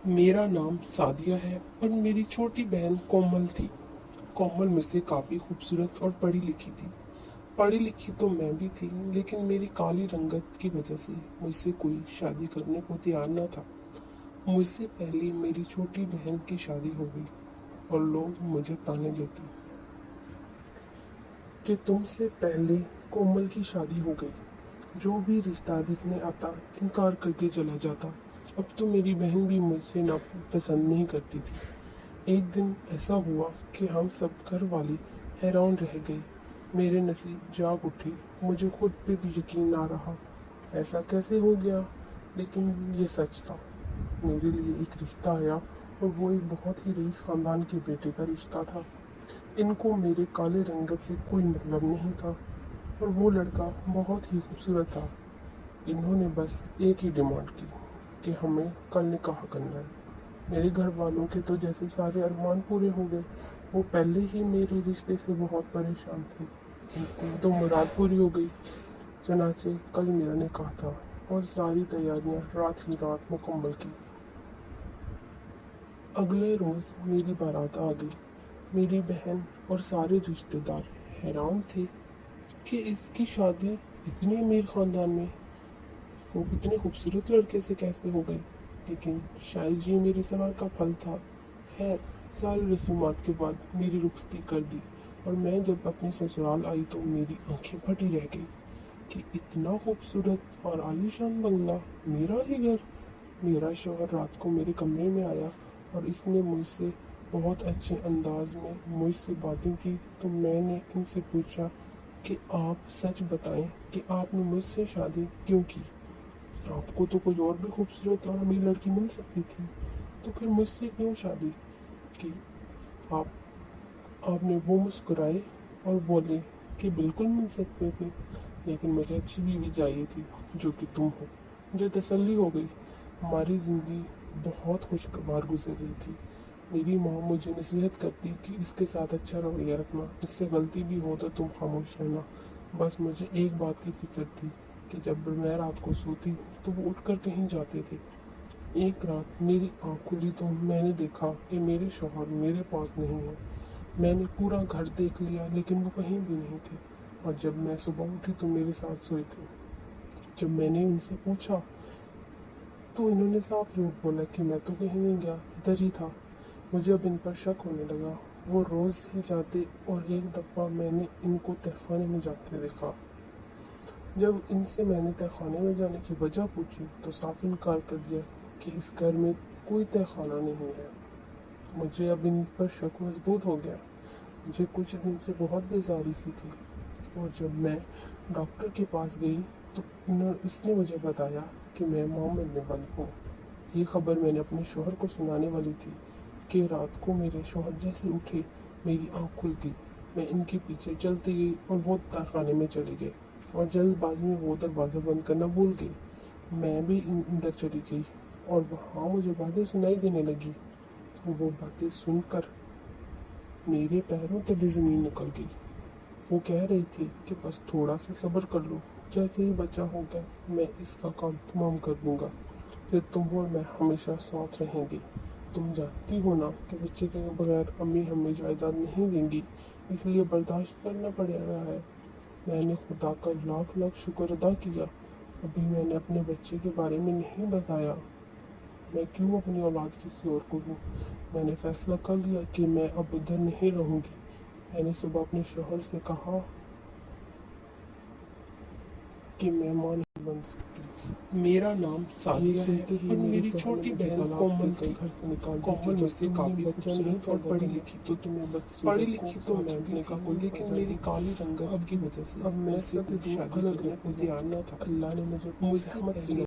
मेरा नाम सादिया है और मेरी छोटी बहन कोमल थी। कोमल मुझसे काफ़ी खूबसूरत और पढ़ी लिखी थी। पढ़ी लिखी तो मैं भी थी, लेकिन मेरी काली रंगत की वजह से मुझसे कोई शादी करने को तैयार न था। मुझसे पहले मेरी छोटी बहन की शादी हो गई और लोग मुझे ताने देते कि तुमसे पहले कोमल की शादी हो गई। जो भी रिश्ता देखने आता इनकार करके चला जाता। अब तो मेरी बहन भी मुझसे ना पसंद नहीं करती थी। एक दिन ऐसा हुआ कि हम सब घर वाले हैरान रह गए। मेरे नसीब जाग उठे। मुझे खुद पे भी यकीन ना रहा। ऐसा कैसे हो गया, लेकिन ये सच था। मेरे लिए एक रिश्ता आया और वो एक बहुत ही रईस ख़ानदान के बेटे का रिश्ता था। इनको मेरे काले रंगत से कोई मतलब नहीं था और वो लड़का बहुत ही खूबसूरत था। इन्होंने बस एक ही डिमांड की कि हमें कल निकाह करना है। मेरे घर वालों के तो जैसे सारे अरमान पूरे हो गए। वो पहले ही मेरे रिश्ते से बहुत परेशान थे। उनको तो मुराद पूरी हो गई। चनाचे कल मेरा निकाह था और सारी तैयारियां रात ही रात मुकम्मल की। अगले रोज़ मेरी बारात आ गई। मेरी बहन और सारे रिश्तेदार हैरान थे कि इसकी शादी इतने अमीर ख़ानदान में वो इतने खूबसूरत लड़के से कैसे हो गई। लेकिन शायद ये मेरे सबर का फल था। खैर, सारी रसूमात के बाद मेरी रुखसती कर दी और मैं जब अपने ससुराल आई तो मेरी आंखें फटी रह गई कि इतना खूबसूरत और आलीशान बंगला, मेरा ही घर। मेरा शौहर रात को मेरे कमरे में आया और इसने मुझसे बहुत अच्छे अंदाज में मुझसे बातें की। तो मैंने इनसे पूछा कि आप सच बताएं कि आपने मुझसे शादी क्यों की। आपको तो कोई और भी खूबसूरत और अमीर लड़की मिल सकती थी, तो फिर मुझसे क्यों शादी की। आप आपने वो मुस्कुराए और बोले कि बिल्कुल मिल सकते थे, लेकिन मुझे अच्छी बीवी चाहिए थी जो कि तुम हो। मुझे तसल्ली हो गई। हमारी ज़िंदगी बहुत खुशगवार गुजर रही थी। मेरी माँ मुझे नसीहत करती कि इसके साथ अच्छा रवैया रखना, इससे गलती भी हो तो तुम खामोश रहना। बस मुझे एक बात की फिक्र थी कि जब मैं रात को सोती तो वो उठकर कहीं जाते थे। एक रात मेरी आँख खुली तो मैंने देखा कि मेरे शौहर मेरे पास नहीं है। मैंने पूरा घर देख लिया, लेकिन वो कहीं भी नहीं थे। और जब मैं सुबह उठी तो मेरे साथ सोए थे। जब मैंने उनसे पूछा तो इन्होंने साफ झूठ बोला कि मैं तो कहीं नहीं गया, इधर ही था। मुझे अब इन पर शक होने लगा। वो रोज़ ही जाते और एक दफ़ा मैंने इनको तहखाने में जाते देखा। जब इनसे मैंने तहखाने में जाने की वजह पूछी तो साफ इनकार कर दिया कि इस घर में कोई तहखाना नहीं है। मुझे अब इन पर शक मजबूत हो गया। मुझे कुछ दिन से बहुत बेजारी सी थी और जब मैं डॉक्टर के पास गई तो इसने मुझे बताया कि मैं मां बनने वाली हूँ। ये खबर मैंने अपने शोहर को सुनाने वाली थी कि रात को मेरे शोहर जैसे उठे मेरी आँख खुल गई। मैं इनके पीछे चलती गई और वो तहखाने में चले गए और जल्दबाजी में वो दरवाज़ा बंद करना भूल गई। मैं भी अंदर चली गई और वहाँ मुझे बातें सुनाई देने लगी। वो बातें सुनकर मेरे पैरों तले ज़मीन निकल गई। वो कह रही थी कि बस थोड़ा सा सब्र कर लो, जैसे ही बच्चा होगा मैं इसका काम तमाम कर दूंगा, फिर तुम और मैं हमेशा साथ रहेंगे। तुम जानती हो ना कि बच्चे के बगैर अम्मी हमें जायदाद नहीं देंगी, इसलिए बर्दाश्त करना पड़ेगा है। मैंने खुदा का लाख लाख शुक्र अदा किया। अभी मैंने अपने बच्चे के बारे में नहीं बताया। मैं क्यों अपनी औलाद किसी और को दूँ। मैंने फैसला कर लिया कि मैं अब उधर नहीं रहूँगी। मैंने सुबह अपने शोहर से कहा कि मैं मां नहीं बन सकती। मेरा नाम सादिया है और मेरी छोटी बहन कोमल थी। घर से निकाल कोमल मुझसे काफ़ी खूबसूरत और पढ़ी लिखी थी। पढ़ी लिखी तो मैं भी थी, लेकिन मेरी काली रंगत की वजह से अब मैं सब शादी करने को तैयार न था। अल्लाह ने मुझसे